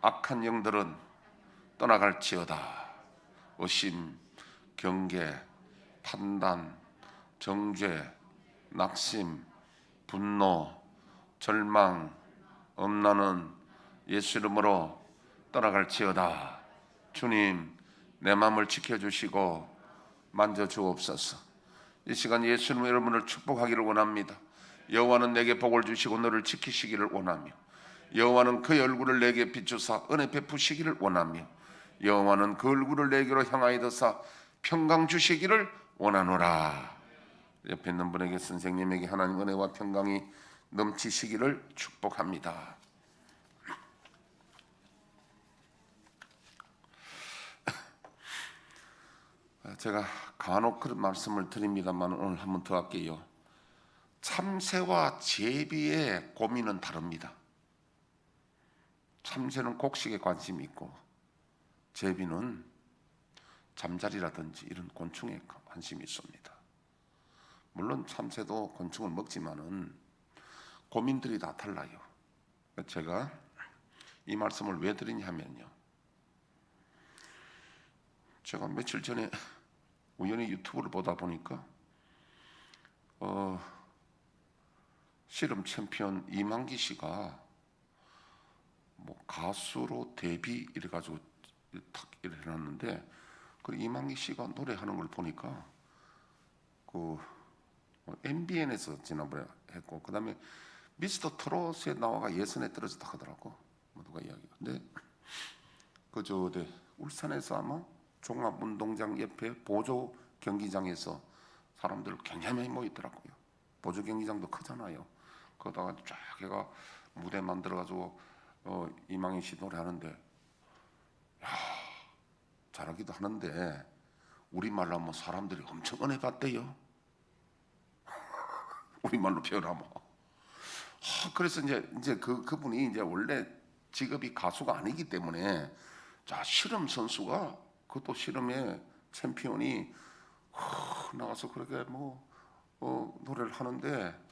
악한 영들은 떠나갈지어다. 의심, 경계, 판단, 정죄, 낙심, 분노, 절망, 엄란은 예수 이름으로 떠나갈지어다. 주님, 내 마음을 지켜주시고 만져주옵소서. 이 시간 예수 이름으로 여러분을 축복하기를 원합니다. 여호와는 내게 복을 주시고 너를 지키시기를 원하며, 여호와는 그의 얼굴을 내게 비추사 은혜 베푸시기를 원하며, 여호와는 그 얼굴을 내게로 향하여 드사 평강 주시기를 원하노라. 옆에 있는 분에게, 선생님에게 하나님 은혜와 평강이 넘치시기를 축복합니다. 제가 간혹 그런 말씀을 드립니다만 오늘 한 번 더 할게요. 참새와 제비의 고민은 다릅니다. 참새는 곡식에 관심이 있고 제비는 잠자리라든지 이런 곤충에 관심이 있습니다. 물론 참새도 곤충을 먹지만은 고민들이 다 달라요. 제가 이 말씀을 왜 드리냐면요, 제가 며칠 전에 우연히 유튜브를 보다 보니까 씨름 챔피언 이만기 씨가 뭐 가수로 데뷔 이래가지고 탁 이래 해놨는데, 그 이만기 씨가 노래하는 걸 보니까 그 MBN에서 지난번에 했고, 그 다음에 미스터 트롯에 나와가 예선에 떨어졌다 하더라고. 누가 이야기가. 근데 그저 울산에서 아마 종합운동장 옆에 보조 경기장에서 사람들 굉장히 많이 모이더라고요. 보조 경기장도 크잖아요. 거기다가 쫙 해가 무대 만들어가지고 이망희 씨 노래하는데, 야, 잘하기도 하는데 우리말로 하면 사람들이 엄청 은혜 받대요. 우리말로 표현하면. 그래서 이제 그분이 이제 원래 직업이 가수가 아니기 때문에, 자, 씨름 선수가, 그것도 씨름의 챔피언이 나가서 그렇게 노래를 하는데,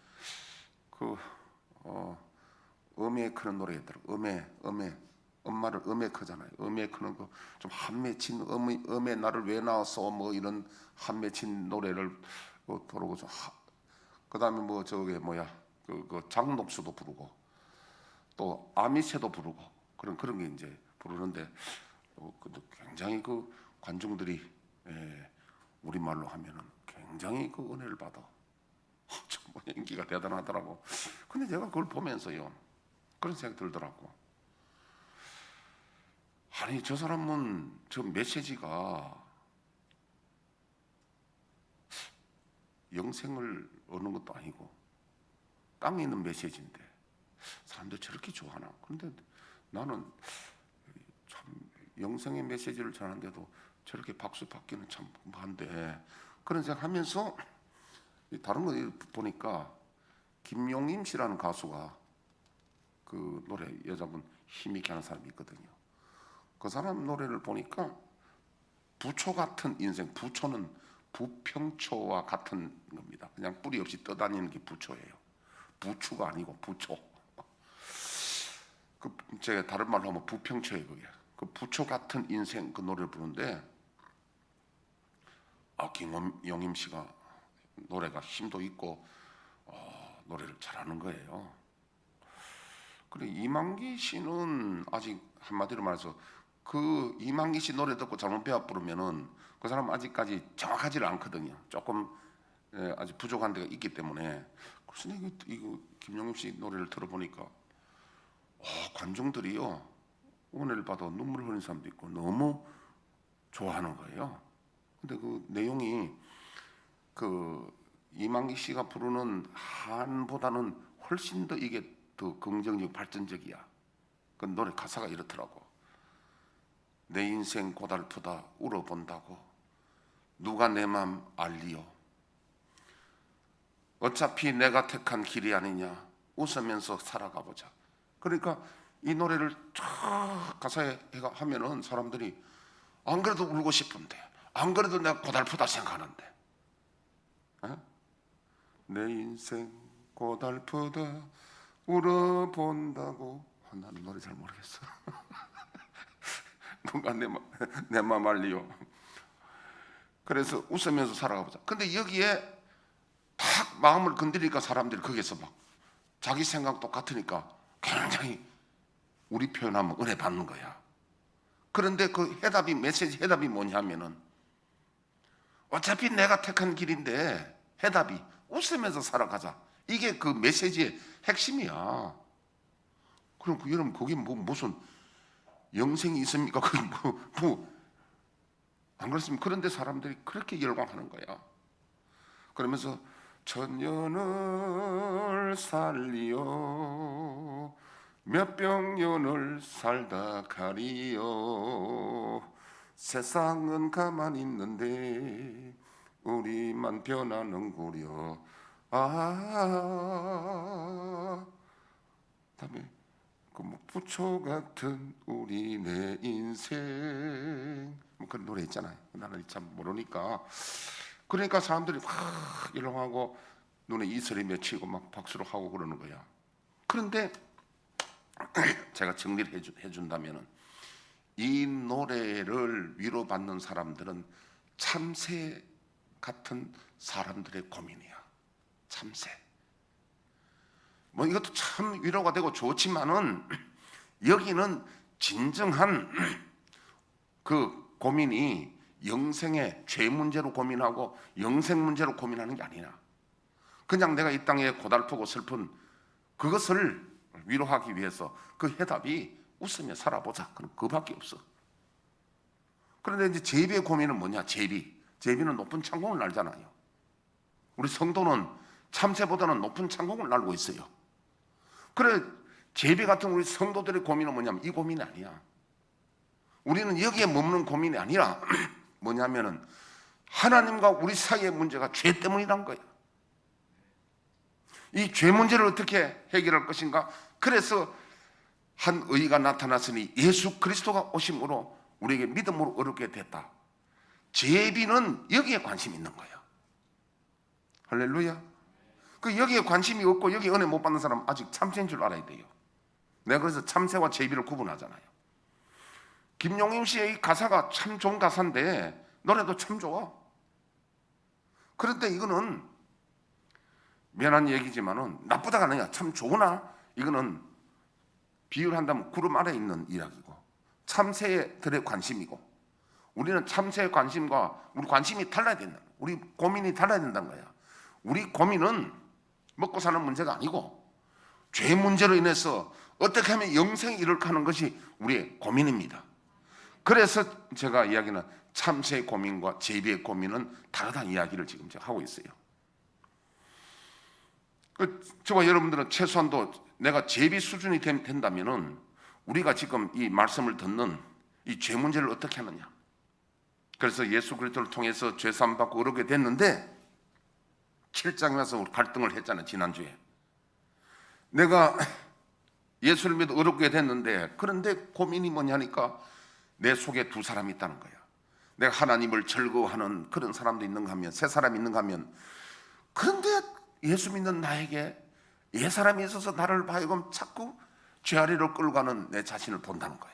음에 크는 노래더라고. 음에 엄마를 음에 크잖아요. 음에 크는 거 좀 한맺힌 음에 나를 왜 낳았어 뭐 이런 한맺힌 노래를 부르고, 그 다음에 그 장녹수도 부르고 또 아미새도 부르고 그런 게 이제 부르는데, 굉장히 그 관중들이 우리 말로 하면은 굉장히 그 은혜를 받아. 정말 연기가 대단하더라고. 근데 제가 그걸 보면서요, 그런 생각이 들더라고. 아니, 저 사람은 저 메시지가 영생을 얻는 것도 아니고 땅에 있는 메시지인데 사람들 저렇게 좋아하나? 그런데 나는 참 영생의 메시지를 전하는데도 저렇게 박수 받기는 참 한데, 그런 생각하면서 다른 거 보니까 김용임 씨라는 가수가 그 노래, 여자분 힘있게 하는 사람이 있거든요. 그 사람 노래를 보니까 부초 같은 인생, 부초는 부평초와 같은 겁니다. 그냥 뿌리 없이 떠다니는 게 부초예요. 부추가 아니고 부초. 제가 다른 말로 하면 부평초예요, 그게. 그 부초 같은 인생, 그 노래를 부르는데, 김용임 씨가 노래가 힘도 있고 노래를 잘하는 거예요. 그리고 이만기 씨는 아직, 한마디로 말해서 그 이만기 씨 노래 듣고 잘못 배워 부르면은 그 사람 아직까지 정확하지를 않거든요. 조금 아직 부족한 데가 있기 때문에. 그래서 이거 김용임 씨 노래를 들어보니까 관중들이요, 은혜를 받아 눈물 흘리는 사람도 있고 너무 좋아하는 거예요. 근데 그 내용이 그 이만기 씨가 부르는 한보다는 훨씬 더 이게 더 긍정적, 발전적이야. 그 노래 가사가 이렇더라고. 내 인생 고달프다 울어본다고 누가 내 맘 알리요. 어차피 내가 택한 길이 아니냐, 웃으면서 살아가 보자. 그러니까 이 노래를 쫙 가사에 하면은 사람들이 안 그래도 울고 싶은데, 안 그래도 내가 고달프다 생각하는데, 내 인생 고달프다 울어본다고. 나는 노래 잘 모르겠어. 누가 내 맘 알리요. 그래서 웃으면서 살아가보자. 근데 여기에 딱 마음을 건드리니까 사람들이 거기서 막 자기 생각 똑같으니까 굉장히 우리 표현하면 은혜 받는 거야. 그런데 그 메시지 해답이 뭐냐면은 어차피 내가 택한 길인데 해답이 웃으면서 살아가자. 이게 그 메시지의 핵심이야. 그럼 여러분 거기 무슨 영생이 있습니까? 그게 안 그렇습니까? 그런데 사람들이 그렇게 열광하는 거야. 그러면서 천년을 살리요 몇 병년을 살다 가리요 세상은 가만히 있는데 우리만 변하는구려. 다음에 뭐 부초 같은 우리 내 인생 뭐 그런 노래 있잖아요. 나는 참 모르니까. 그러니까 사람들이 막 일렁하고 눈에 이슬이 맺히고 막 박수를 하고 그러는 거야. 그런데 제가 정리를 해준다면 이 노래를 위로받는 사람들은 참새 같은 사람들의 고민이야. 참새. 뭐 이것도 참 위로가 되고 좋지만은 여기는 진정한 그 고민이 영생의 죄 문제로 고민하고 영생 문제로 고민하는 게 아니라 그냥 내가 이 땅에 고달프고 슬픈 그것을 위로하기 위해서 그 해답이 웃으며 살아보자. 그럼 그밖에 없어. 그런데 이제 제비의 고민은 뭐냐? 제비는 높은 창공을 날잖아요. 우리 성도는 참새보다는 높은 창공을 날고 있어요. 그래 제비 같은 우리 성도들의 고민은 뭐냐면 이 고민이 아니야. 우리는 여기에 머무는 고민이 아니라 뭐냐면은 하나님과 우리 사이의 문제가 죄 때문이란 거야. 이 죄 문제를 어떻게 해결할 것인가? 그래서 한 의가 나타났으니 예수 그리스도가 오심으로 우리에게 믿음으로 얻게 됐다. 제비는 여기에 관심이 있는 거야. 할렐루야. 그 여기에 관심이 없고 여기 은혜 못 받는 사람 아직 참새인 줄 알아야 돼요. 내가 그래서 참새와 제비를 구분하잖아요. 김용임 씨의 이 가사가 참 좋은 가사인데 노래도 참 좋아. 그런데 이거는 미안한 얘기지만은 나쁘다가 아니야. 참 좋으나 이거는 비유를 한다면 구름 아래에 있는 이야기고 참새들의 관심이고 우리는 참새의 관심과 우리 관심이 달라야 된다. 우리 고민이 달라야 된다는 거야. 우리 고민은 먹고 사는 문제가 아니고 죄 문제로 인해서 어떻게 하면 영생이 이룰까 하는 것이 우리의 고민입니다. 그래서 제가 이야기는 참새의 고민과 제비의 고민은 다르다는 이야기를 지금 제가 하고 있어요. 저와 여러분들은 최소한도 내가 제비 수준이 된다면은 우리가 지금 이 말씀을 듣는 이 죄 문제를 어떻게 하느냐. 그래서 예수 그리스도를 통해서 죄 사함 받고 얻게 됐는데 7장에 와서 우리 갈등을 했잖아요. 지난주에 내가 예수를 믿어 얻게 됐는데 그런데 고민이 뭐냐니까 내 속에 두 사람이 있다는 거야. 내가 하나님을 즐거워하는 그런 사람도 있는가 하면 세 사람이 있는가 하면 그런데 예수 믿는 나에게 옛 사람이 있어서 나를 하여금 자꾸 죄아리로 끌고 가는 내 자신을 본다는 거야.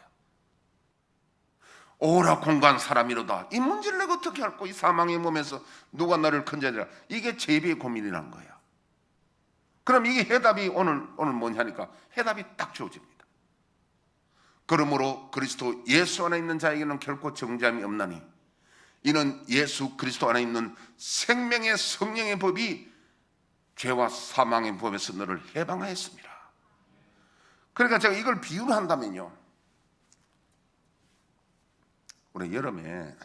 오라 공간 사람이로다. 이 문제를 내가 어떻게 할꼬? 이 사망의 몸에서 누가 나를 건져내라. 이게 제비의 고민이라는 거야. 그럼 이게 해답이 오늘 뭐냐니까 해답이 딱 주어집니다. 그러므로 그리스도 예수 안에 있는 자에게는 결코 정죄함이 없나니 이는 예수 그리스도 안에 있는 생명의 성령의 법이 죄와 사망의 법에서 너를 해방하였습니다. 그러니까 제가 이걸 비유를 한다면요, 우리 여름에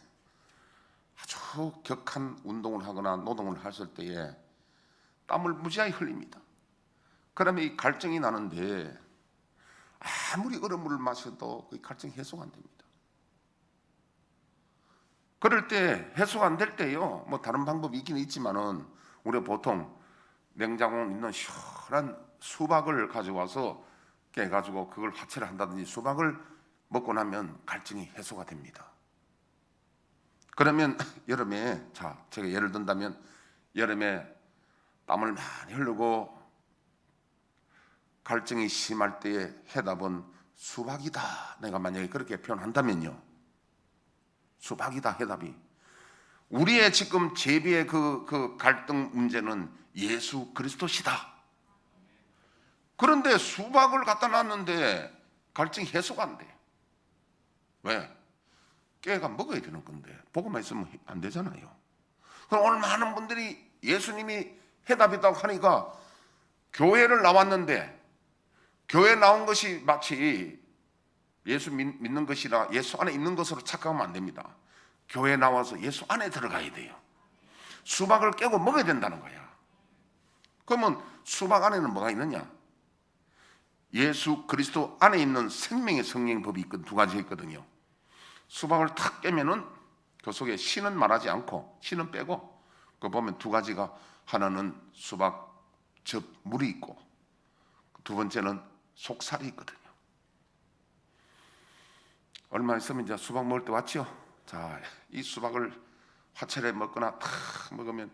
아주 격한 운동을 하거나 노동을 했을 때에 땀을 무지하게 흘립니다. 그러면 이 갈증이 나는데 아무리 얼음물을 마셔도 그 갈증이 해소가 안 됩니다. 그럴 때 해소가 안 될 때요, 뭐 다른 방법이 있긴 있지만은 우리가 보통 냉장고에 있는 시원한 수박을 가져와서 깨가지고 그걸 화채를 한다든지 수박을 먹고 나면 갈증이 해소가 됩니다. 그러면 여름에 제가 예를 든다면 여름에 땀을 많이 흘리고 갈증이 심할 때의 해답은 수박이다. 내가 만약에 그렇게 표현한다면요, 수박이다 해답이. 우리의 지금 제비의 그 갈등 문제는 예수 그리스도시다. 그런데 수박을 갖다 놨는데 갈증이 해소가 안 돼. 왜? 깨가 먹어야 되는 건데 보고만 있으면 안 되잖아요. 그럼 오늘 많은 분들이 예수님이 해답이라고 하니까 교회를 나왔는데, 교회 나온 것이 마치 예수 믿는 것이라 예수 안에 있는 것으로 착각하면 안 됩니다. 교회 나와서 예수 안에 들어가야 돼요. 수박을 깨고 먹어야 된다는 거야. 그러면 수박 안에는 뭐가 있느냐? 예수 그리스도 안에 있는 생명의 성령법이 두 가지 있거든요. 수박을 탁 깨면은 그 속에 씨는 말하지 않고 씨는 빼고, 그 보면 두 가지가, 하나는 수박 즙 물이 있고 두 번째는 속살이 있거든요. 얼마 있으면 이제 수박 먹을 때 왔죠. 자, 이 수박을 화채에 먹거나 탁 먹으면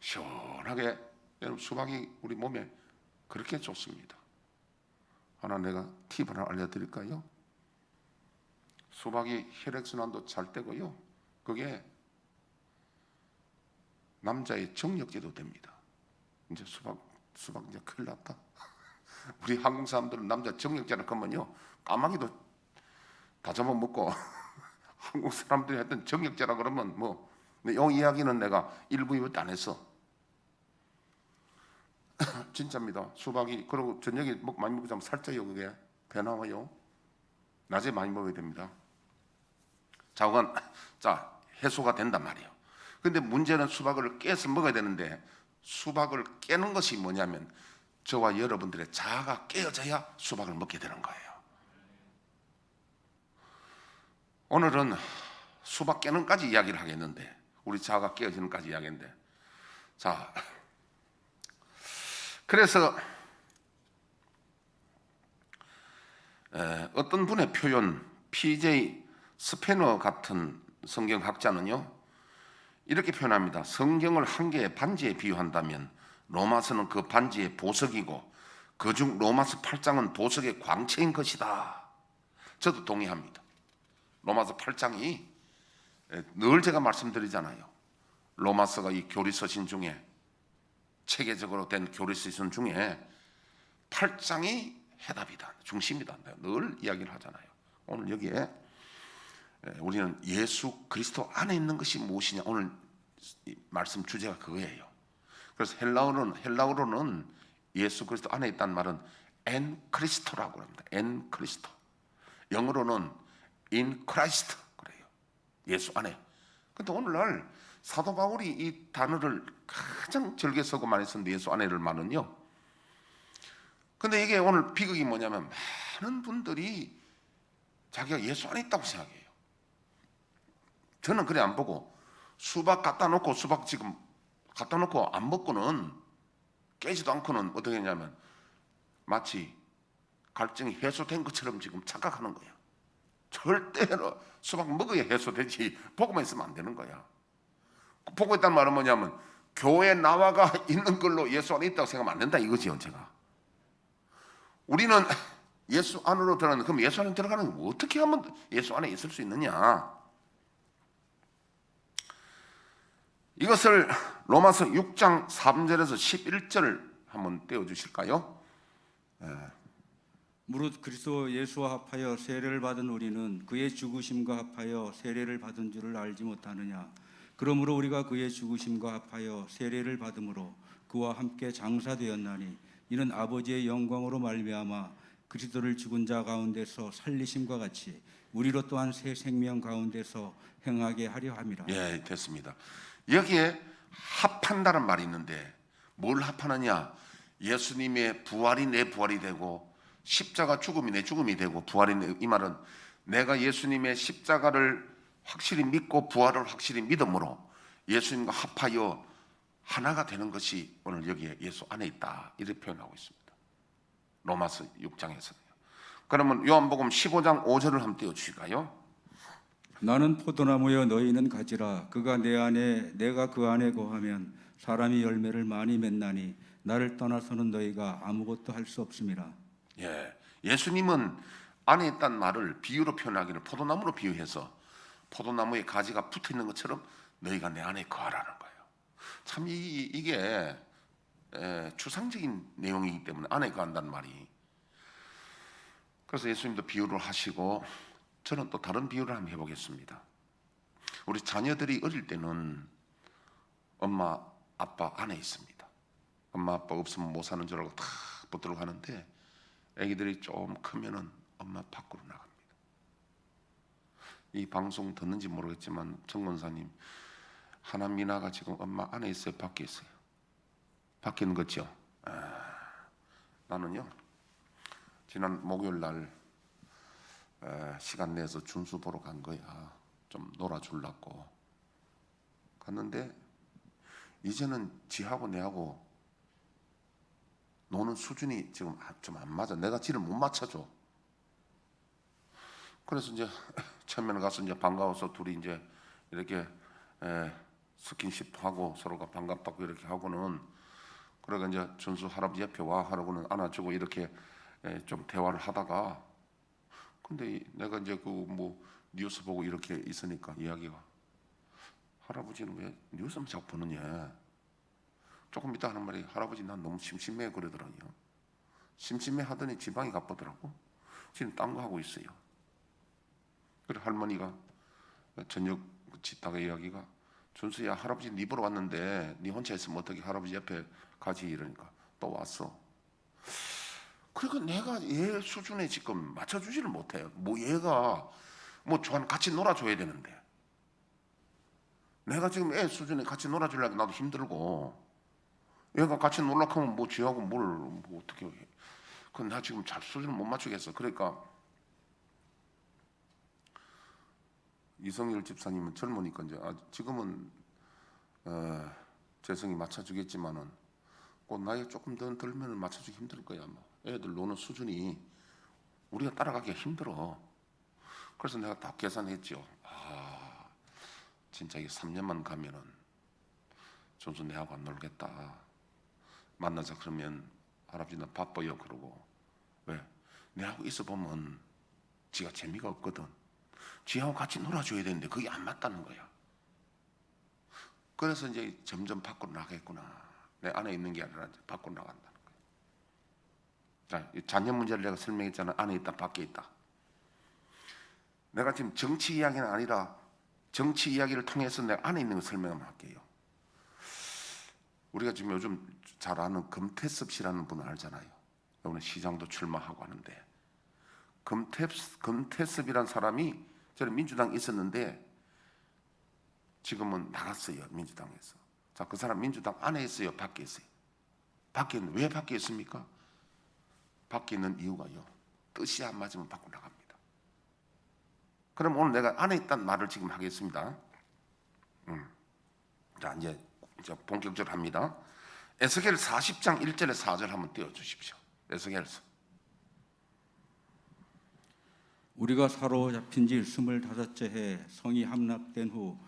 시원하게, 여러분 수박이 우리 몸에 그렇게 좋습니다. 하나 내가 팁 하나 알려드릴까요? 수박이 혈액순환도 잘 되고요, 그게 남자의 정력제도 됩니다. 이제 수박 이제 큰일 났다. 우리 한국 사람들은 남자 정력제라 그러면요 까마귀도 다 잡아먹고 한국 사람들이 했던 정력제라 그러면 뭐, 이 이야기는 내가 1부에도 안 했어. 진짜입니다. 수박이, 그리고 저녁에 많이 먹자면 살쪄요. 그게 배 나와요. 낮에 많이 먹어야 됩니다. 자, 해소가 된단 말이에요. 근데 문제는 수박을 깨서 먹어야 되는데, 수박을 깨는 것이 뭐냐면 저와 여러분들의 자아가 깨어져야 수박을 먹게 되는 거예요. 오늘은 수박 깨는까지 이야기를 하겠는데, 우리 자아가 깨어지는까지 이야기인데, 자, 그래서 어떤 분의 표현, PJ 스페너 같은 성경학자는요 이렇게 표현합니다. 성경을 한 개의 반지에 비유한다면 로마서는 그 반지의 보석이고 그중 로마서 8장은 보석의 광채인 것이다. 저도 동의합니다. 로마서 8장이 늘 제가 말씀드리잖아요. 로마서가 이 교리서신 중에, 체계적으로 된 교리서신 중에 8장이 해답이다, 중심이다, 늘 이야기를 하잖아요. 오늘 여기에 우리는 예수 그리스도 안에 있는 것이 무엇이냐, 오늘 말씀 주제가 그거예요. 그래서 헬라어로는 예수 그리스도 안에 있다는 말은 엔 크리스토라고 합니다. 엔 크리스토. 영어로는 in Christ 그래요. 예수 안에. 근데 오늘날 사도 바울이 이 단어를 가장 즐겨 쓰고 많이 쓰는데, 예수 안에를 말은요. 근데 이게 오늘 비극이 뭐냐면 많은 분들이 자기가 예수 안에 있다고 생각해요. 저는 그래 안 보고, 수박 갖다 놓고 수박 지금 갖다 놓고 안 먹고는, 깨지도 않고는 어떻게 했냐면 마치 갈증이 해소된 것처럼 지금 착각하는 거야. 절대로 수박 먹어야 해소되지, 보고만 있으면 안 되는 거야. 보고 있다는 말은 뭐냐면 교회 나와가 있는 걸로 예수 안에 있다고 생각하면 안 된다 이거지요. 제가, 우리는 예수 안으로 들어가는, 그럼 예수 안에 들어가는 거 어떻게 하면 예수 안에 있을 수 있느냐, 이것을 로마서 6장 3절에서 11절 한번 떼어주실까요? 무릇 그리스도 예수와 합하여 세례를 받은 우리는 그의 죽으심과 합하여 세례를 받은 줄을 알지 못하느냐. 그러므로 우리가 그의 죽으심과 합하여 세례를 받음으로 그와 함께 장사되었나니, 이는 아버지의 영광으로 말미암아 그리스도를 죽은 자 가운데서 살리심과 같이 우리로 또한 새 생명 가운데서 행하게 하려 함이라. 예, 됐습니다. 여기에 합한다는 말이 있는데 뭘 합하느냐? 예수님의 부활이 내 부활이 되고 십자가 죽음이 내 죽음이 되고 부활이 내, 이 말은 내가 예수님의 십자가를 확실히 믿고 부활을 확실히 믿음으로 예수님과 합하여 하나가 되는 것이 오늘 여기에 예수 안에 있다, 이렇게 표현하고 있습니다. 로마서 6장에서는요. 그러면 요한복음 15장 5절을 한번 띄워주실까요? 나는 포도나무여 너희는 가지라. 그가 내 안에 내가 그 안에 거하면 사람이 열매를 많이 맺나니 나를 떠나서는 너희가 아무것도 할 수 없음이라. 예수님은 안에 있다는 말을 비유로 표현하기를 포도나무로 비유해서, 포도나무에 가지가 붙어 있는 것처럼 너희가 내 안에 거하라는 거예요. 참 이게 추상적인 내용이기 때문에 안에 거한다는 말이. 그래서 예수님도 비유를 하시고 저는 또 다른 비유를 한번 해보겠습니다. 우리 자녀들이 어릴 때는 엄마 아빠 안에 있습니다. 엄마 아빠 없으면 못 사는 줄 알고 다 붙들어 가는데 애기들이 좀 크면은 엄마 밖으로 나갑니다. 이 방송 듣는지 모르겠지만 정권사님, 하나 미나가 지금 엄마 안에 있어요, 밖에 있어요? 밖에 있는 거죠? 나는요 지난 목요일 날 시간 내서 준수 보러 간 거야. 좀 놀아주려고 갔는데 이제는 지하고 내하고 노는 수준이 지금 좀 안 맞아. 내가 지를 못 맞춰줘. 그래서 이제 처음에는 가서 이제 반가워서 둘이 이제 이렇게 스킨십도 하고 서로가 반갑다고 이렇게 하고는, 그러니까 이제 준수 할아버지 옆에 와 하라고는 안아주고 이렇게 좀 대화를 하다가, 근데 내가 이제 그 뭐 뉴스 보고 이렇게 있으니까 이야기가, 할아버지는 왜 뉴스만 자꾸 보느냐. 조금 이따 하는 말이, 할아버지 난 너무 심심해 그러더라고요. 심심해 하더니 지방에 가보더라고. 지금 딴 거 하고 있어요. 그래 할머니가 저녁 짓다가 이야기가, 준수야 할아버지 네 보러 왔는데 네 혼자 있으면 어떻게 할아버지 옆에 가지, 이러니까 또 왔어. 그러니까 내가 얘 수준에 지금 맞춰주지를 못해요. 뭐 얘가 뭐 저한 같이 놀아줘야 되는데, 내가 지금 애 수준에 같이 놀아주려고 나도 힘들고, 얘가 같이 놀라고 하면 뭐 쥐하고 뭐 어떻게 해. 그건 나 지금 잘 수준을 못 맞추겠어. 그러니까 이성열 집사님은 젊으니까 이제 지금은 재성이 맞춰주겠지만은 꼭 나이가 조금 더 들면 맞춰주기 힘들 거야. 아마 애들 노는 수준이 우리가 따라가기가 힘들어. 그래서 내가 다 계산했죠. 진짜 이게 3년만 가면은 준수 내하고 안 놀겠다. 만나자 그러면 할아버지 나 바빠요 그러고. 왜? 내하고 있어 보면 지가 재미가 없거든. 지하고 같이 놀아줘야 되는데 그게 안 맞다는 거야. 그래서 이제 점점 밖으로 나가겠구나. 내 안에 있는 게 아니라 이제 밖으로 나간다는 거야. 자, 이 자녀 문제를 내가 설명했잖아. 안에 있다, 밖에 있다. 내가 지금 정치 이야기는 아니라 정치 이야기를 통해서 내가 안에 있는 걸 설명을 할게요. 우리가 지금 요즘 잘 아는 금태섭 씨라는 분을 알잖아요. 이번에 시장도 출마하고 하는데, 금태섭이라는 사람이 저는 민주당에 있었는데 지금은 나갔어요, 민주당에서. 자, 그 사람 민주당 안에 있어요, 밖에 있어요? 왜 밖에 있습니까? 밖에 있는 이유가요, 뜻이 안 맞으면 밖으로 나갑니다. 그럼 오늘 내가 안에 있다는 말을 지금 하겠습니다. 자, 이제 본격적으로 합니다. 에스겔 40장 1절에 4절 한번 띄워주십시오. 에스겔서. 우리가 사로잡힌 지 25째 해 성이 함락된 후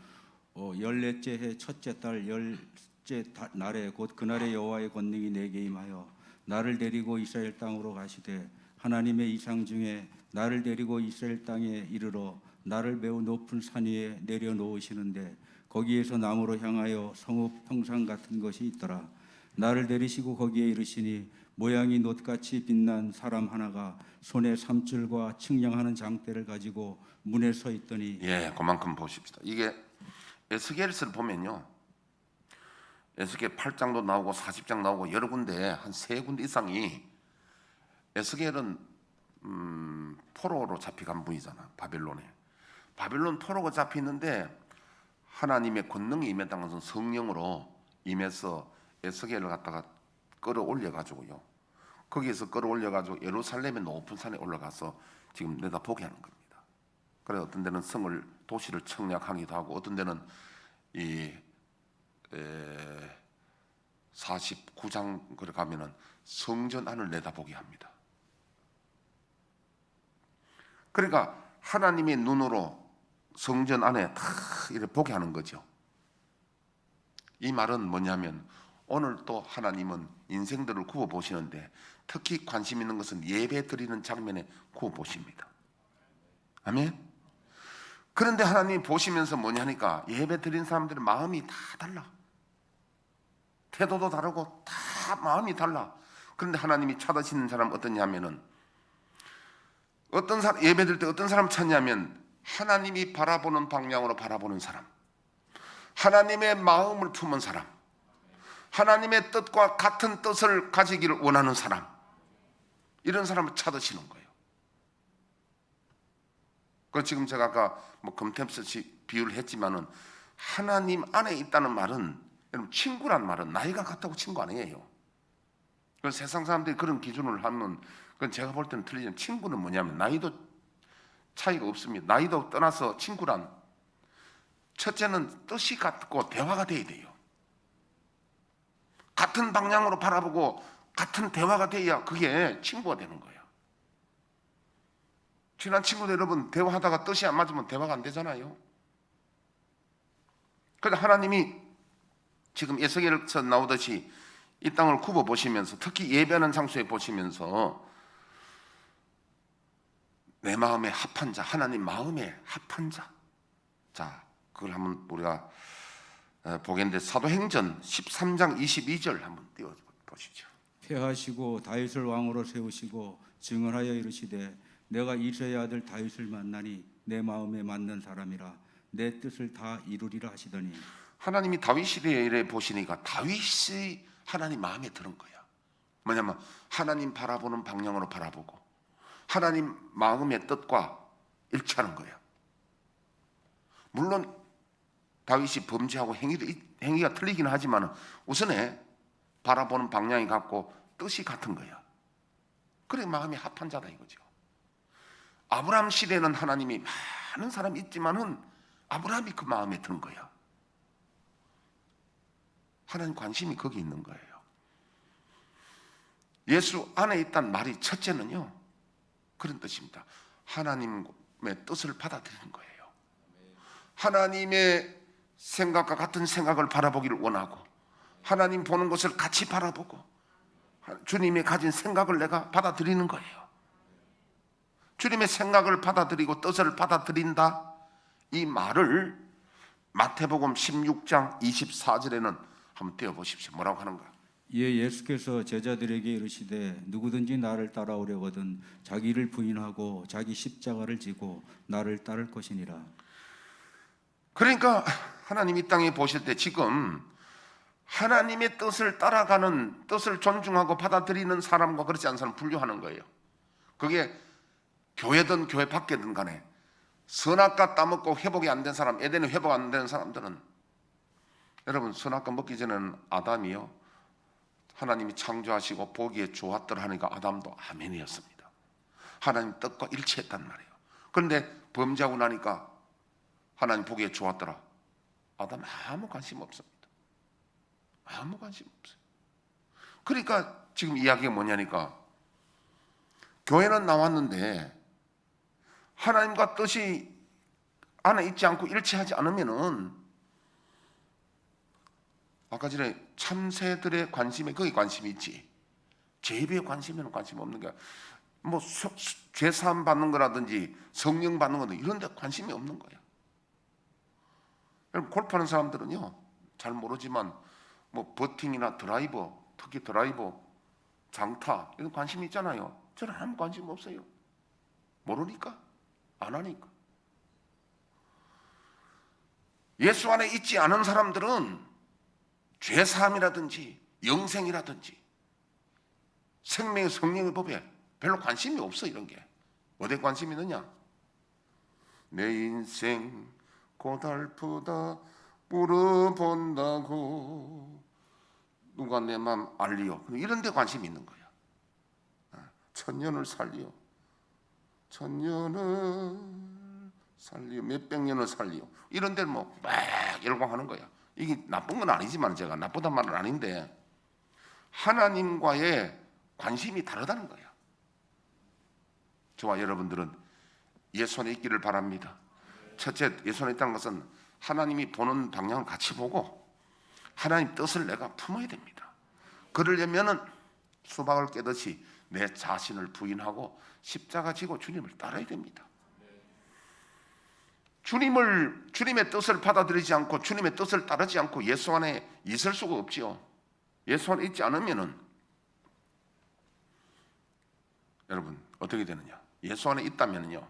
14째 해 첫째 달 10째 날에 곧 그날의 여호와의 권능이 내게 임하여 나를 데리고 이스라엘 땅으로 가시되, 하나님의 이상 중에 나를 데리고 이스라엘 땅에 이르러 나를 매우 높은 산 위에 내려놓으시는데, 거기에서 남으로 향하여 성읍 평상 같은 것이 있더라. 나를 데리시고 거기에 이르시니, 모양이 놋같이 빛난 사람 하나가 손에 삼줄과 측량하는 장대를 가지고 문에 서 있더니. 그만큼 보십시다. 이게 에스겔서를 보면요, 에스겔 8장도 나오고 40장 나오고 여러 군데, 한 3군데 이상이, 에스겔은 포로로 잡혀간 분이잖아. 바빌론 포로가 잡히는데 하나님의 권능이 임했다는 것은 성령으로 임해서 에스겔을 갖다가 끌어올려 가지고요, 거기에서 끌어올려 가지고 예루살렘의 높은 산에 올라가서 지금 내다보게 하는 겁니다. 그래 어떤 데는 도시를 청약하기도 하고, 어떤 데는 이 49장 그래 가면은 성전 안을 내다보게 합니다. 그러니까 하나님의 눈으로 성전 안에 다 이렇게 보게 하는 거죠. 이 말은 뭐냐면, 오늘 또 하나님은 인생들을 구워 보시는데 특히 관심 있는 것은 예배 드리는 장면에 구워 보십니다. 아멘. 그런데 하나님이 보시면서 뭐냐니까 예배 드린 사람들의 마음이 다 달라. 태도도 다르고 다 마음이 달라. 그런데 하나님이 찾으시는 사람은 어떠냐면은 어떤 사람 예배 드릴 때 어떤 사람 찾냐면 하나님이 바라보는 방향으로 바라보는 사람, 하나님의 마음을 품은 사람, 하나님의 뜻과 같은 뜻을 가지기를 원하는 사람, 이런 사람을 찾으시는 거예요. 그 지금 제가 아까 금템스 비유를 했지만은 하나님 안에 있다는 말은 여러분 친구란 말은 나이가 같다고 친구 아니에요. 그래서 세상 사람들이 그런 기준을 하면 그건 제가 볼 때는 틀리지만 친구는 뭐냐면 나이도 차이가 없습니다. 나이도 떠나서 친구란 첫째는 뜻이 같고 대화가 돼야 돼요. 같은 방향으로 바라보고 같은 대화가 돼야 그게 친구가 되는 거예요. 친한 친구들 여러분 대화하다가 뜻이 안 맞으면 대화가 안 되잖아요. 그래서 하나님이 지금 에스겔에서 나오듯이 이 땅을 굽어 보시면서 특히 예배하는 장소에 보시면서 내 마음에 합한 자, 하나님 마음에 합한 자. 자, 그걸 한번 우리가 보겠는데 사도행전 13장 22절 한번 띄워 보시죠. 폐하시고 다윗을 왕으로 세우시고 증언하여 이르시되 내가 이새의 아들 다윗을 만나니 내 마음에 맞는 사람이라 내 뜻을 다 이루리라 하시더니 하나님이 다윗 시대에 보시니까 다윗이 하나님 마음에 드는 거야. 뭐냐면 하나님 바라보는 방향으로 바라보고 하나님 마음의 뜻과 일치하는 거야. 물론 다윗이 범죄하고 행위가 틀리긴 하지만 우선에 바라보는 방향이 같고 뜻이 같은 거야. 그래 마음이 합한 자다 이거죠. 아브라함 시대에는 하나님이 많은 사람이 있지만은 아브라함이 그 마음에 든 거야. 하나님 관심이 거기 있는 거예요. 예수 안에 있다는 말이 첫째는요 그런 뜻입니다. 하나님의 뜻을 받아들이는 거예요. 하나님의 생각과 같은 생각을 바라보기를 원하고 하나님 보는 것을 같이 바라보고 주님이 가진 생각을 내가 받아들이는 거예요. 주님의 생각을 받아들이고 뜻을 받아들인다 이 말을 마태복음 16장 24절에는 한번 띄워보십시오. 뭐라고 하는가? 이에 예수께서 제자들에게 이르시되 누구든지 나를 따라오려거든 자기를 부인하고 자기 십자가를 지고 나를 따를 것이니라. 그러니까 하나님 이 땅에 보실 때 지금 하나님의 뜻을 따라가는 뜻을 존중하고 받아들이는 사람과 그렇지 않은 사람 분류하는 거예요. 그게 교회든 교회 밖이든 간에 선악과 따먹고 회복이 안 된 사람, 에덴이 회복 안 된 사람들은 여러분 선악과 먹기 전에는 아담이요 하나님이 창조하시고 보기에 좋았더라 하니까 아담도 아멘이었습니다. 하나님 뜻과 일치했단 말이에요. 그런데 범죄하고 나니까 하나님 보기에 좋았더라. 아담 아무 관심 없습니다. 아무 관심 없어요. 그러니까 지금 이야기가 뭐냐니까 교회는 나왔는데 하나님과 뜻이 안에 있지 않고 일치하지 않으면은 아까 전에 참새들의 관심에 거기 관심이 있지 제비의 관심에는 관심 없는 거야. 뭐 죄사함 받는 거라든지 성령 받는 거든 이런 데 관심이 없는 거야. 여러분 골프하는 사람들은요 잘 모르지만 뭐 버팅이나 드라이버 특히 드라이버 장타 이런 관심이 있잖아요. 저는 아무 관심 없어요. 모르니까 안 하니까. 예수 안에 있지 않은 사람들은 죄사함이라든지 영생이라든지 생명의 성령의 법에 별로 관심이 없어. 이런 게 어디에 관심이 있느냐? 내 인생 고달프다 물어본다고 누가 내 마음 알리요. 이런 데 관심이 있는 거야. 천년을 살리요. 천년을 살리요. 몇백 년을 살리요. 이런 데를 막 열광하는 거야. 이게 나쁜 건 아니지만 제가 나쁘단 말은 아닌데 하나님과의 관심이 다르다는 거야. 저와 여러분들은 예수 안에 있기를 바랍니다. 첫째, 예수 안에 있다는 것은 하나님이 보는 방향을 같이 보고 하나님 뜻을 내가 품어야 됩니다. 그러려면은 수박을 깨듯이 내 자신을 부인하고 십자가 지고 주님을 따라야 됩니다. 주님의 뜻을 받아들이지 않고 주님의 뜻을 따르지 않고 예수 안에 있을 수가 없지요. 예수 안에 있지 않으면은 여러분 어떻게 되느냐? 예수 안에 있다면요.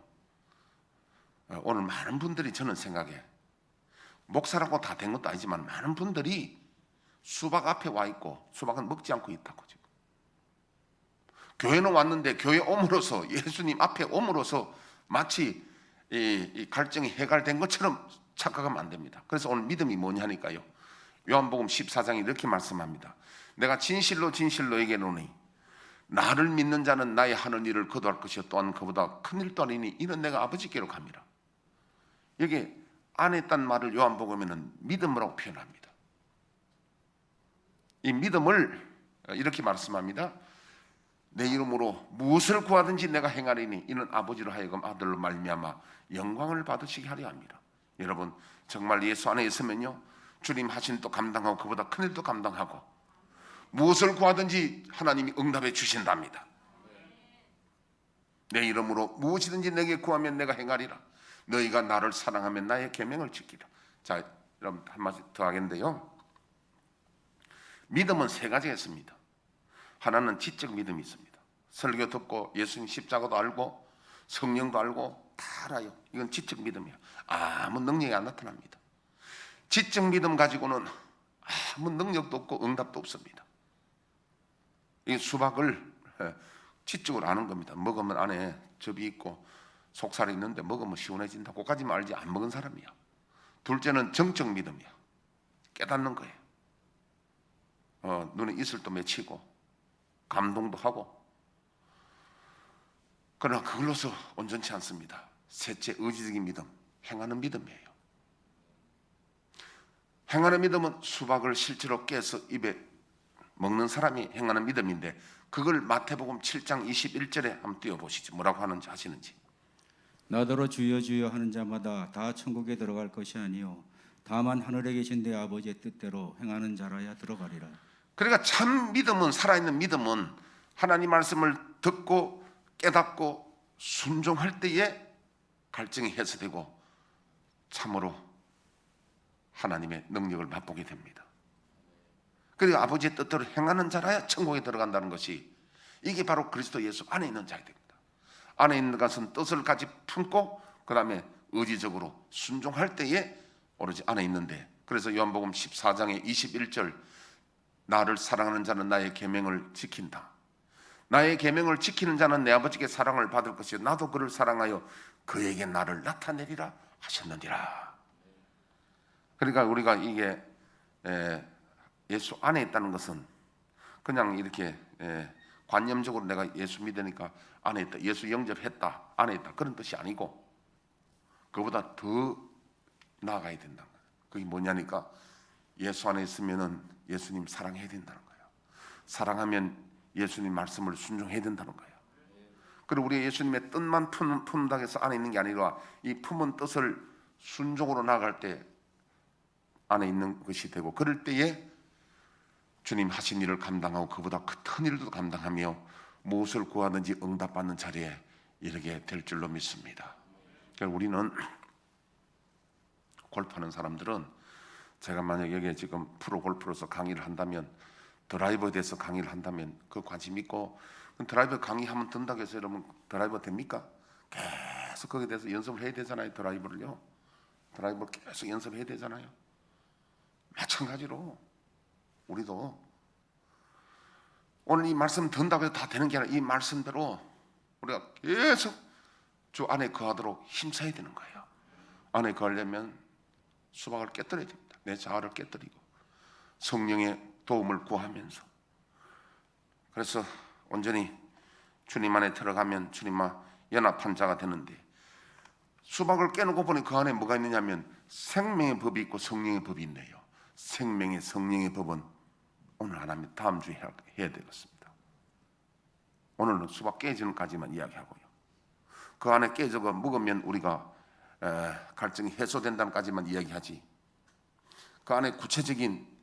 오늘 많은 분들이 저는 생각에 목사라고 다 된 것도 아니지만 많은 분들이 수박 앞에 와 있고 수박은 먹지 않고 있다고 지금. 교회는 왔는데 교회 옴으로써 예수님 앞에 옴으로써 마치 이 갈증이 해갈된 것처럼 착각하면 안 됩니다. 그래서 오늘 믿음이 뭐냐니까요. 요한복음 14장이 이렇게 말씀합니다. 내가 진실로 진실로 얘기하노니 나를 믿는 자는 나의 하는 일을 거두할 것이요 또한 그보다 큰 일도 아니니 이는 내가 아버지께로 갑니다. 여기 안에 있다는 말을 요한복음에는 믿음이라고 표현합니다. 이 믿음을 이렇게 말씀합니다. 내 이름으로 무엇을 구하든지 내가 행하리니 이는 아버지로 하여금 아들로 말미암아 영광을 받으시게 하려 합니다. 여러분 정말 예수 안에 있으면요 주님 하신 또 감당하고 그보다 큰 일도 감당하고 무엇을 구하든지 하나님이 응답해 주신답니다. 내 이름으로 무엇이든지 내게 구하면 내가 행하리라. 너희가 나를 사랑하면 나의 계명을 지키라. 자, 여러분 한 마디 더 하겠는데요. 믿음은 세 가지가 있습니다. 하나는 지적 믿음이 있습니다. 설교 듣고 예수님 십자가도 알고 성령도 알고 다 알아요. 이건 지적 믿음이에요. 아무 능력이 안 나타납니다. 지적 믿음 가지고는 아무 능력도 없고 응답도 없습니다. 이 수박을 지적으로 아는 겁니다. 먹으면 안에 접이 있고 속살이 있는데 먹으면 시원해진다. 그까지만 알지 안 먹은 사람이야. 둘째는 정적 믿음이야. 깨닫는 거예요. 눈에 이슬도 맺히고 감동도 하고 그러나 그걸로서 온전치 않습니다. 셋째 의지적인 믿음, 행하는 믿음이에요. 행하는 믿음은 수박을 실제로 깨서 입에 먹는 사람이 행하는 믿음인데 그걸 마태복음 7장 21절에 한번 띄워보시죠. 뭐라고 하는지 하시는지. 나더러 주여 주여 하는 자마다 다 천국에 들어갈 것이 아니요 다만 하늘에 계신 내 아버지의 뜻대로 행하는 자라야 들어가리라. 그러니까 참 믿음은 살아있는 믿음은 하나님 말씀을 듣고 깨닫고 순종할 때에 갈증이 해소되고 참으로 하나님의 능력을 맛보게 됩니다. 그리고 아버지의 뜻대로 행하는 자라야 천국에 들어간다는 것이 이게 바로 그리스도 예수 안에 있는 자가 됩니다. 안에 있는 것은 뜻을 같이 품고 그 다음에 의지적으로 순종할 때에 오로지 안에 있는데 그래서 요한복음 14장의 21절 나를 사랑하는 자는 나의 계명을 지킨다. 나의 계명을 지키는 자는 내 아버지께 사랑을 받을 것이요 나도 그를 사랑하여 그에게 나를 나타내리라 하셨느니라. 그러니까 우리가 이게 예수 안에 있다는 것은 그냥 이렇게 관념적으로 내가 예수 믿으니까 안에 있다, 예수 영접했다, 안에 있다 그런 뜻이 아니고 그보다 더 나아가야 된다는 거예요. 그게 뭐냐니까 예수 안에 있으면은 예수님 사랑해야 된다는 거예요. 사랑하면 예수님 말씀을 순종해야 된다는 거예요. 그리고 우리 예수님의 뜻만 품는다고 해서 안에 있는 게 아니라 이 품은 뜻을 순종으로 나아갈 때 안에 있는 것이 되고 그럴 때에 주님 하신 일을 감당하고 그보다 큰 일도 감당하며 무엇을 구하든지 응답받는 자리에 이르게 될 줄로 믿습니다. 그러니까 우리는 골프하는 사람들은 제가 만약 여기에 지금 프로 골프로서 강의를 한다면 드라이버에 대해서 강의를 한다면 그 관심 있고 드라이버 강의하면 된다고 해서 여러분 드라이버 됩니까? 계속 거기에 대해서 연습을 해야 되잖아요. 드라이버를 계속 연습해야 되잖아요. 마찬가지로 우리도 오늘 이 말씀 듣는다고 해서 다 되는 게 아니라 이 말씀대로 우리가 계속 주 안에 거하도록 힘써야 되는 거예요. 안에 거하려면 수박을 깨뜨려야 됩니다. 내 자아를 깨뜨리고 성령의 도움을 구하면서 그래서 온전히 주님 안에 들어가면 주님과 연합한 자가 되는데 수박을 깨놓고 보니 그 안에 뭐가 있느냐면 생명의 법이 있고 성령의 법이 있네요. 생명의 성령의 법은 오늘 안 합니다. 다음 주에 해야 되겠습니다. 오늘은 수박 깨지는까지만 이야기하고요. 그 안에 깨져가 먹으면 우리가 갈증이 해소된다는까지만 이야기하지 그 안에 구체적인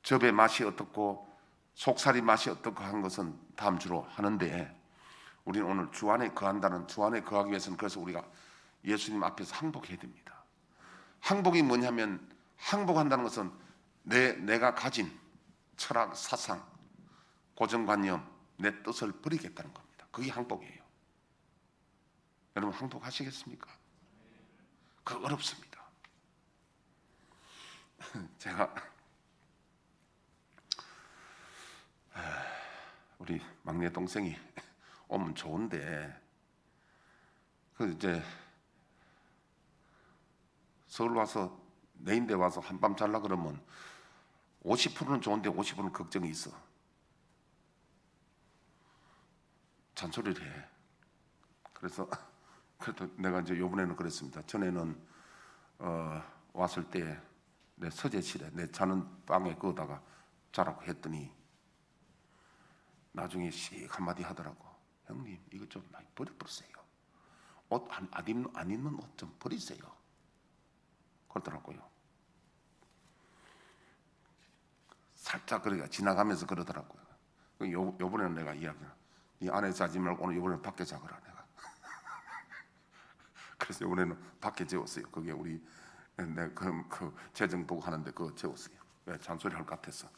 접의 맛이 어떻고 속살이 맛이 어떻고 한 것은 다음 주로 하는데 우리는 오늘 주 안에 거한다는 주 안에 거하기 위해서는 그래서 우리가 예수님 앞에서 항복해야 됩니다. 항복이 뭐냐면, 항복한다는 것은 내가 가진 철학, 사상, 고정관념, 내 뜻을 버리겠다는 겁니다. 그게 항복이에요. 여러분 항복하시겠습니까? 그 어렵습니다. 제가 우리 막내 동생이 오면 좋은데, 그 이제 서울 와서 내인대 와서 한밤 잘라 그러면 50%는 좋은데 50%는 걱정이 있어. 잔소리를 해. 그래서 그래도 내가 이제 요번에는 그랬습니다. 전에는 왔을 때 내 서재실에 내 자는 방에 거기다가 자라고 했더니 나중에 씩 한마디 하더라고. 형님 이거 좀 많이 버려버리세요. 옷 안 입는 옷 좀 버리세요. 그러더라고요. 살짝 그러니까 지나가면서 그러더라고요. 요번에는 내가 이야기를, 네 안에 자지 말고 오늘 요번에는 밖에 자거라 내가. 그래서 요번에는 밖에 재웠어요. 그게 우리 그 재정 보고 하는데 그거 재웠어요. 왜 잔소리 할 것 같아서.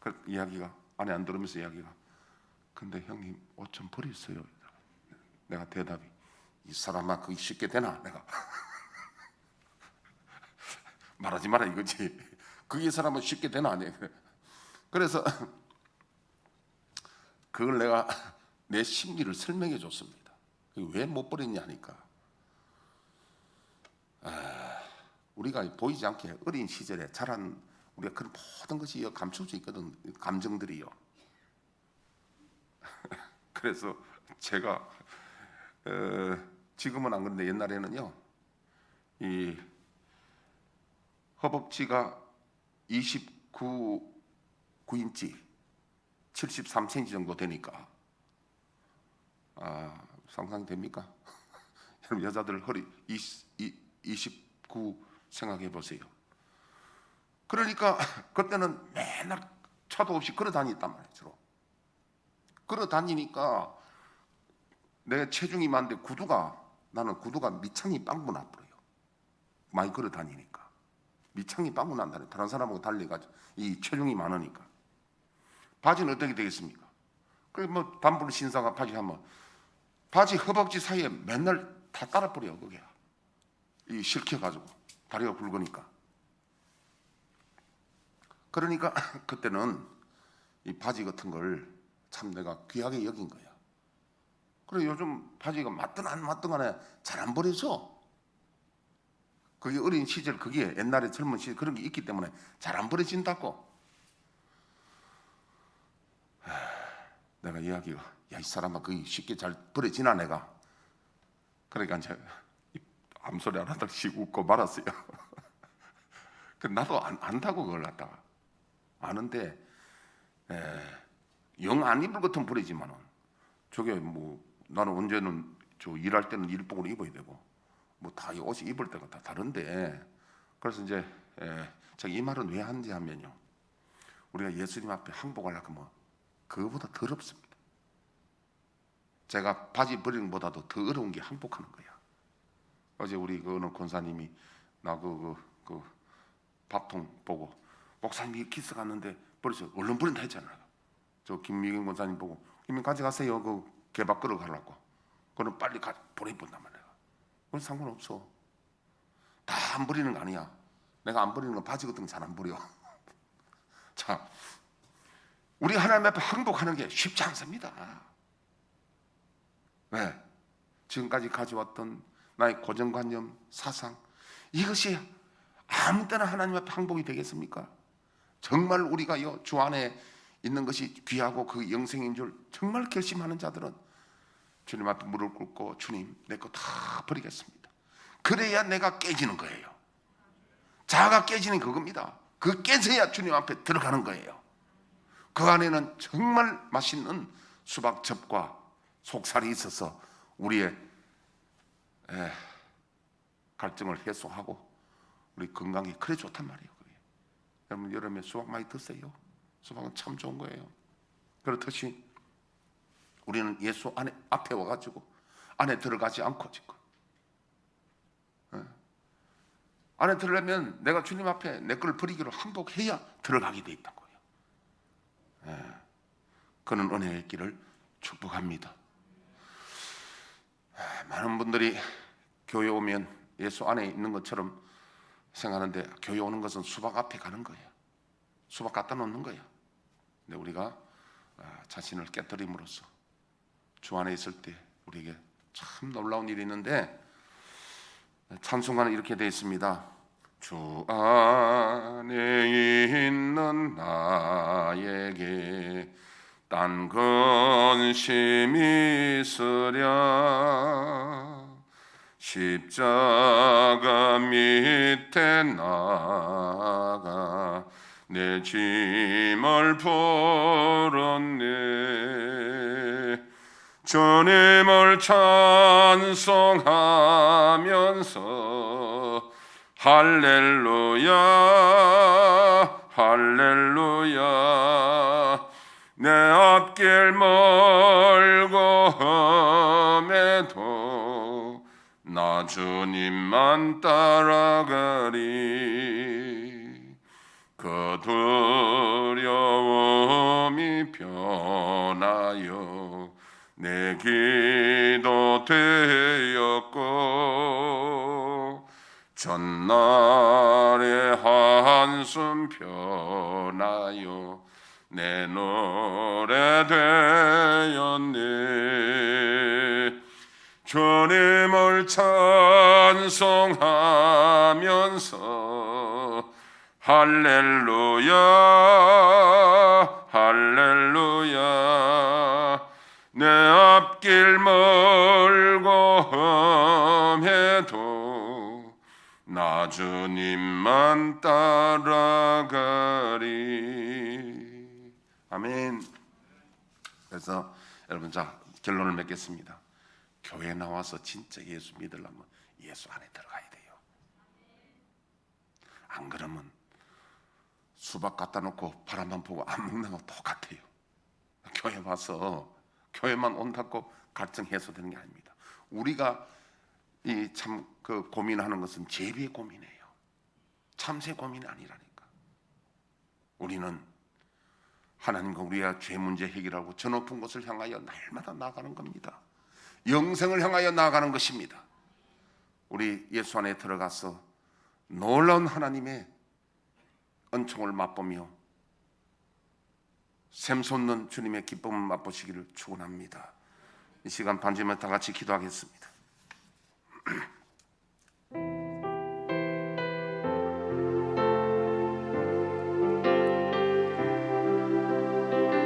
그 이야기가 안에 안 들으면서 이야기가, 근데 형님 옷 좀 버리세요. 내가 대답이, 이 사람아 그게 쉽게 되나 내가. 말하지 마라 이거지. 그게 사람은 쉽게 되나 아니야. 그래서 그걸 내가 내 심리를 설명해 줬습니다. 왜 못 버렸냐 하니까, 우리가 보이지 않게 어린 시절에 자란 우리가 그런 모든 것이 감춰져 있거든, 감정들이요. 그래서 제가 지금은 안 그런데 옛날에는요, 이 허벅지가 29인치 73cm 정도 되니까, 상상됩니까? 여러분 여자들 허리 29 생각해 보세요. 그러니까 그때는 맨날 차도 없이 걸어 다녔단 말이에요. 주로 걸어 다니니까 내 체중이 많은데 나는 구두가 밑창이 빵꾸 나버려요. 많이 걸어 다니니까 밑창이 빵꾸 난다네. 다른 사람하고 달리가지고 이 체중이 많으니까. 바지는 어떻게 되겠습니까? 그래 뭐 단불 신사가 바지 하면 바지 허벅지 사이에 맨날 다 따라 버려. 그게 이 실켜가지고 다리가 굵으니까. 그러니까 그때는 이 바지 같은 걸 참 내가 귀하게 여긴 거야. 그래 요즘 바지가 맞든 안 맞든 간에 잘 안 버려져. 그게 어린 시절, 그게 옛날에 젊은 시절 그런 게 있기 때문에 잘 안 버려진다고. 내가 이야기가, 야 이 사람아 그게 쉽게 잘 버려지나 내가. 그러니까 이제 암소리 안 하다씩 웃고 말았어요. 나도 안다고 그걸 갖다가 아는데, 영 안 입을 것은 버리지만은 저게 뭐 나는 언제는 저 일할 때는 일복을 입어야 되고 뭐 다 옷이 입을 때가 다 다른데. 그래서 이제 제가 이 말은 왜 하는지 하면요, 우리가 예수님 앞에 항복하려고 하면 그거보다 더 어렵습니다. 제가 바지 버리는 것보다도 더 어려운 게 항복하는 거야. 어제 우리 그 어느 권사님이 나 그 밥통 보고, 목사님이 키스 갔는데 버리죠. 얼른 버린다 했잖아요. 저 김미경 권사님 보고, 이미 가져가세요. 그 개밥 끌어 가려고. 그럼 빨리 보내본단 말이야. 그건 상관없어. 다 안 버리는 거 아니야. 내가 안 버리는 건 바지 같은 거 잘 안 버려. 자, 우리 하나님 앞에 항복하는 게 쉽지 않습니다. 왜? 지금까지 가져왔던 나의 고정관념, 사상, 이것이 아무 때나 하나님 앞에 항복이 되겠습니까? 정말 우리가 주 안에 있는 것이 귀하고 그 영생인 줄 정말 결심하는 자들은 주님 앞에 무릎 꿇고, 주님 내 거 다 버리겠습니다. 그래야 내가 깨지는 거예요. 자아가 깨지는 그겁니다. 그 깨져야 주님 앞에 들어가는 거예요. 그 안에는 정말 맛있는 수박즙과 속살이 있어서 우리의 갈증을 해소하고 우리 건강에 그래 좋단 말이에요. 그게. 여러분 여름에 수박 많이 드세요. 수박은 참 좋은 거예요. 그렇듯이 우리는 예수 앞에 와가지고 안에 들어가지 않고 지금 안에 들어가면 내가 주님 앞에 내 걸 버리기로 항복해야 들어가게 돼 있다고요. 그는 은혜의 길을 축복합니다. 많은 분들이 교회 오면 예수 안에 있는 것처럼 생각하는데, 교회 오는 것은 수박 앞에 가는 거예요. 수박 갖다 놓는 거예요. 근데 우리가 자신을 깨뜨림으로써 주 안에 있을 때 우리에게 참 놀라운 일이 있는데, 찬송가는 이렇게 되어 있습니다. 주 안에 있는 나에게 딴 근심이 있으랴 십자가 밑에 나가 내 짐을 풀었네. 주님을 찬송하면서 할렐루야 할렐루야 내 앞길 멀고 험해도 나 주님만 따라가리. 그 두려움이 변하여 내 기도 되었고 전날의 한숨 변하여 내 노래 되었네. 주님을 찬송하면서 할렐루야 할렐루야 내 앞길 멀고 험해도 나 주님만 따라가리. 아멘. 그래서 여러분, 자, 결론을 맺겠습니다. 교회 나와서 진짜 예수 믿으려면 예수 안에 들어가야 돼요. 안 그러면 수박 갖다 놓고 바람만 보고 안 먹는 거 똑같아요. 교회 와서 교회만 온다고 갈증 해소되는 게 아닙니다. 우리가 이 참 그 고민하는 것은 죄의 고민이에요. 참새 고민이 아니라니까. 우리는 하나님과 우리가 죄 문제 해결하고 저 높은 곳을 향하여 날마다 나아가는 겁니다. 영생을 향하여 나아가는 것입니다. 우리 예수 안에 들어가서 놀라운 하나님의 은총을 맛보며 샘솟는 주님의 기쁨을 맛보시기를 축원합니다. 이 시간 반주면 다 같이 기도하겠습니다.